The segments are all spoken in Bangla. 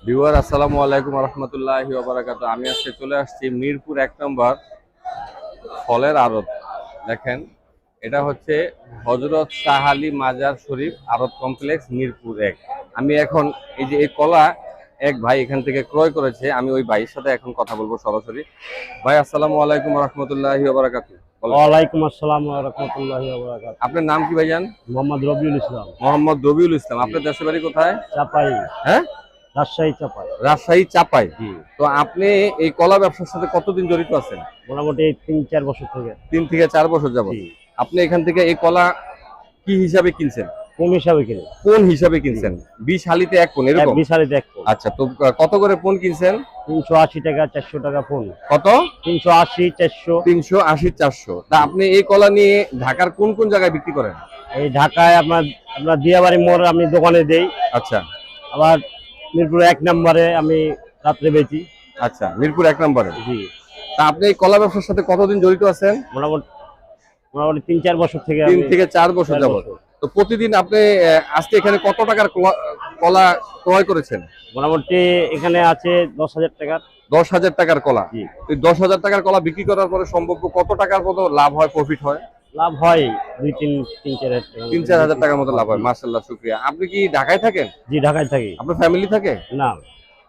ভিউয়ার আসসালামু আলাইকুম রহমতুল্লাহি ওয়া বারাকাতুহু। আমি আজকে চলে আসছি মিরপুর 1 নম্বর ফলের আড়ত। দেখেন, এটা হচ্ছে হযরত শাহ আলী মাজার শরীফ আড়ত কমপ্লেক্স মিরপুর 1। আমি এখন এই কলা এক ভাই এখান থেকে ক্রয় করেছে, আমি ওই ভাইয়ের সাথে এখন কথা বলবো সরাসরি। ভাই আসসালামু আলাইকুম রহমতুল্লাহি ওয়া বারাকাতুহু। ওয়ালাইকুম আসসালাম ওয়া রাহমাতুল্লাহি ওয়া বারাকাতুহু। আপনার নাম কি ভাইজান? মোহাম্মদ রবিউল ইসলাম। মোহাম্মদ রবিউল ইসলাম। আপনার দেশের বাড়ি কোথায়? চাপাই, হ্যাঁ, রাজশাহী চাপাই। রাজশাহী চাপাই। জি, তো আপনি এই কলা ব্যবসার সাথে কতদিন জড়িত আছেন? মোটামুটি ৩-৪ বছর থেকে। 3 থেকে 4 বছর যাবত। জি, আপনি এখান থেকে এই কলা কি হিসাবে কিনছেন? কম হিসাবে কিনে। কোন হিসাবে কিনছেন? 20 হালিতে 1 কোন এরকম? 20 হালি দেখো। আচ্ছা, তো কত করে কোন কিনছেন? ৩৮০ টাকা, ৪০০ টাকা ফোন। কত? ৩৮০, ৪০০। 380 400। তা আপনি এই কলা নিয়ে ঢাকার কোন কোন জায়গায় বিক্রি করেন? এই ঢাকায় আপনার দিয়াবাড়ি মোড় আমি দোকানে দেই। আচ্ছা আবার মিরপুর 1 নম্বরে আমি রাত্রে বেচি। আচ্ছা, মিরপুর 1 নম্বরে। জি, তা আপনি এই কলা ব্যবসার সাথে কতদিন জড়িত আছেন? মোটামুটি মোটামুটি 3-4 বছর থেকে 3 আমি। থেকে 4 বছর 4 যাবত। বছর। তো প্রতিদিন আপনি আজকে এখানে কত টাকার কলা ক্রয় করেছেন? মোটামুটি এখানে আছে 10,000 টাকার। 10,000 টাকার কলা। জি, এই 10,000 টাকার কলা বিক্রি করার পরে সম্ভব কত টাকার মতো লাভ হয়, প্রফিট হয়? লাভ হয় 2-3-4 হাজার টাকা। 3-4 হাজার টাকার মতো লাভ হয়। মাশাআল্লাহ, শুকরিয়া। আপনি কি ঢাকায় থাকেন? জি, ঢাকায় থাকি। আপনার ফ্যামিলি থাকে? না,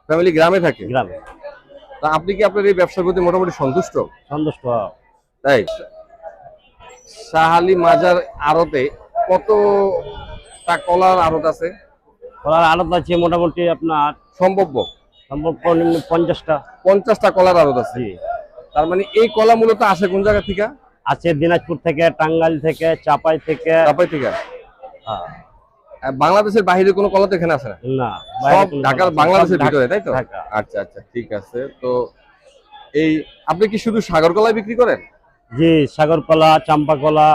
ফ্যামিলি গ্রামে থাকে? গ্রামে। তা আপনি কি আপনার এই ব্যবসার প্রতি মোটামুটি সন্তুষ্ট? সন্তুষ্ট হওয়া। তাই শাহ আলী মাজার আড়তে কতটা কলার আড়ত আছে? কলার আড়ত আছে মোটামুটি আপনার সম্ভাব্য সম্ভব সর্বনিম্ন 50টা। 50টা কলার আড়ত আছে। জি, তার মানে এই কলা মূলত আসে কোন জায়গা থেকে? আছে দিনাজপুর থেকে, টাঙ্গাইল থেকে, চাপাই থেকে। চাপাই থেকে। হ্যাঁ, বাংলাদেশের বাইরে কোনো কলা তো এখানে আসে না? না, সব বাইরে কোনো ঢাকার, কলা আছে। বাংলাদেশের সব ভিতরে, তাই তো? ঢাকা। আচ্ছা আচ্ছা, ঠিক আছে। তো এই আপনি কি শুধু সাগর কলাই বিক্রি করেন? জি, সাগর কলা, চাম্পা কলা।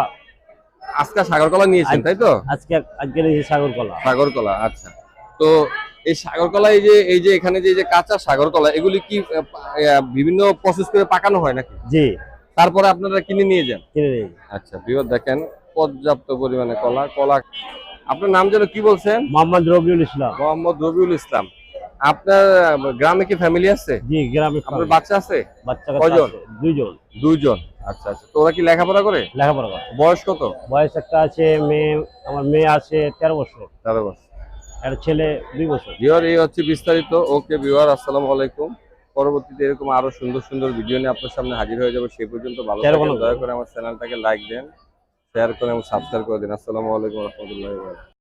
আজকে সাগর কলা নিয়েছেন, তাই তো? আজকে নিয়েছি সাগর কলা। সাগর কলা, আচ্ছা। তো এই সাগর কলা, এই যে এখানে যে কাঁচা সাগর কলা, এগুলি কি বিভিন্ন প্রসেস করে পাকানো হয় নাকি? জি, তারপরে আপনারা কিনে নিয়ে যান? কিনে নিই। আচ্ছা, ভিউয়ার দেখেন পর্যাপ্ত পরিমাণে কলা। আপনার নাম যেন কি বলছেন? মোহাম্মদ রবিউল ইসলাম। মোহাম্মদ রবিউল ইসলাম। আপনার গ্রামে কি ফ্যামিলি আছে? জি, গ্রামে। আপনার বাচ্চা আছে? বাচ্চা কয়জন? আছে 2 জন। 2 জন। আচ্ছা আচ্ছা, তো ওরা কি লেখাপড়া করে? লেখাপড়া করে। বয়স কত? বয়স একটা আছে মেয়ে, আমার মেয়ে আছে 13 বছর। 13 বছর। একটা ছেলে 2 বছর। ভিউয়ার, এই হচ্ছে বিস্তারিত। ওকে ভিউয়ার, আসসালামু আলাইকুম। পরবর্তীতে এরকম আরো সুন্দর সুন্দর ভিডিও নিয়ে আপনার সামনে হাজির হয়ে যাবো। সেই পর্যন্ত ভালো থাকবেন। দয়া করে আমার চ্যানেলটাকে লাইক দেন, শেয়ার করেন এবং সাবস্ক্রাইব করে দিন। আসসালামু আলাইকুম ওয়া রাহমাতুল্লাহি ওয়া বারাকাতুহু।